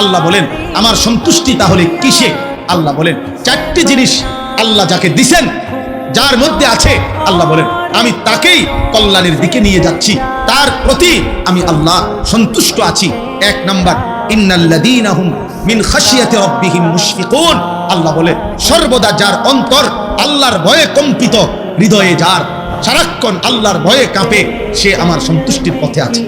আল্লাহ বলেন আমার সন্তুষ্টি তাহলে কিসে? আল্লাহ বলেন চারটি জিনিস আল্লাহ যাকে দিছেন, যার মধ্যে আছে, আল্লাহ বলেন আমি তাকেই কল্যাণের দিকে নিয়ে যাচ্ছি, তার প্রতি আমি আল্লাহ সন্তুষ্ট আছি। এক নাম্বার, ইন্নাল্লাযীনা হুম মিন খাশিয়াতি রাব্বিহিম মুশফিকুন। আল্লাহ বলে সর্বদা যার অন্তর আল্লাহর ভয়ে কম্পিত, হৃদয়ে যার সারাক্ষণ আল্লাহর ভয়ে কাঁপে, সে আমার সন্তুষ্টির পথে আছে।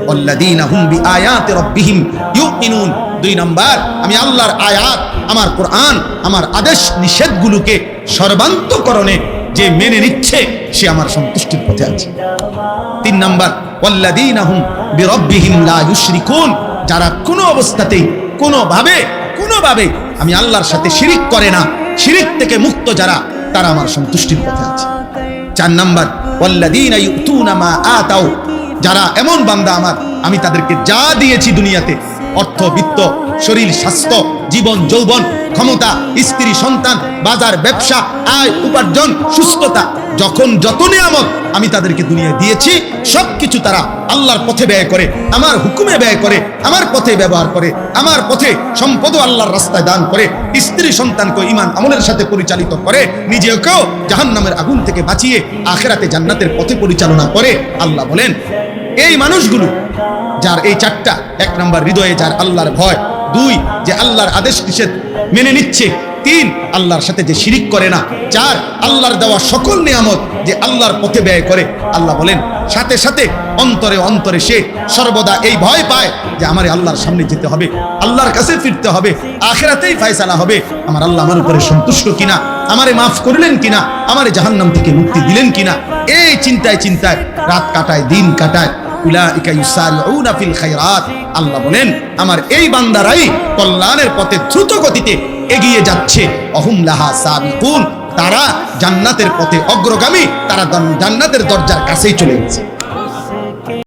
ওয়াল্লাযীনা হুম বিআয়াতি রাব্বিহিম ইউমিনুন। দুই নাম্বার, আমি আল্লাহর আয়াত, আমার কোরআন, আমার আদেশ নিষেধগুলোকে সর্বান্তকরণে যে মেনে নিচ্ছে, সে আমার সন্তুষ্টির পথে আছে। তিন নাম্বার, ওয়াল্লাযীনা হুম বিরাব্বিহিম লা ইউশরিকুন। যারা কোনো অবস্থাতেই কোনোভাবে আমি আল্লাহর সাথে শিরিক করে না, শিরিক থেকে মুক্ত যারা, তারা আমার সন্তুষ্টির পথে আছে। চার নাম্বার, ওয়াল্লাযীনা ইউতুনা মা আতাউ। যারা এমন বান্দা আমার, আমি তাদেরকে যা দিয়েছি দুনিয়াতে, অর্থ, বিত্ত, শরীর, স্বাস্থ্য, জীবন, যৌবন, ক্ষমতা, স্ত্রী, সন্তান, বাজার, ব্যবসা, আয়, উপার্জন, সুস্থতা, যখন যত নিয়ামত আমি তাদেরকে দুনিয়া দিয়েছি, সবকিছু তারা আল্লাহর পথে ব্যয় করে, আমার হুকুমে ব্যয় করে, আমার পথে ব্যবহার করে, আমার পথে সম্পদও আল্লাহর রাস্তায় দান করে, স্ত্রী সন্তানকে ঈমান আমলের সাথে পরিচালিত করে, নিজেকেও জাহান্নামের আগুন থেকে বাঁচিয়ে আখিরাতে জান্নাতের পথে পরিচালনা করে। আল্লাহ বলেন এই মানুষগুলো, যার এই চারটা, এক নাম্বার হৃদয়ে যার আল্লাহর ভয়, দুই যে আল্লাহর আদেশ নিষেধ মেনে নিচ্ছে, তিন আল্লাহর সাথে যে শিরিক করে না, চার আল্লাহর দেওয়া সকল নিয়ামত যে আল্লাহর পথে ব্যয় করে। আল্লাহ বলেন সাথে সাথে অন্তরে অন্তরে সে সর্বদা এই ভয় পায় যে আমার আল্লাহর সামনে যেতে হবে, আল্লাহর কাছে ফিরতে হবে, আখিরাতেই ফয়সালা হবে, আমার আল্লাহ আমার উপরে সন্তুষ্ট কিনা, আমারে মাফ করলেন কিনা, আমারে জাহান্নাম থেকে মুক্তি দিলেন কিনা, এই চিন্তায় চিন্তায় রাত কাটায়, দিন কাটায়। উলাইকা ইউসারিউনা ফিল খায়রাত। আল্লাহ বলেন আমার এই বান্দারাই কল্যাণের পথে দ্রুত গতিতে এগিয়ে যাচ্ছে। অহুম লাহা সাবিকুন। তারা জান্নাতের পথে অগ্রগামী, তারা জান্নাতের দরজার কাছেই চলে গেছে।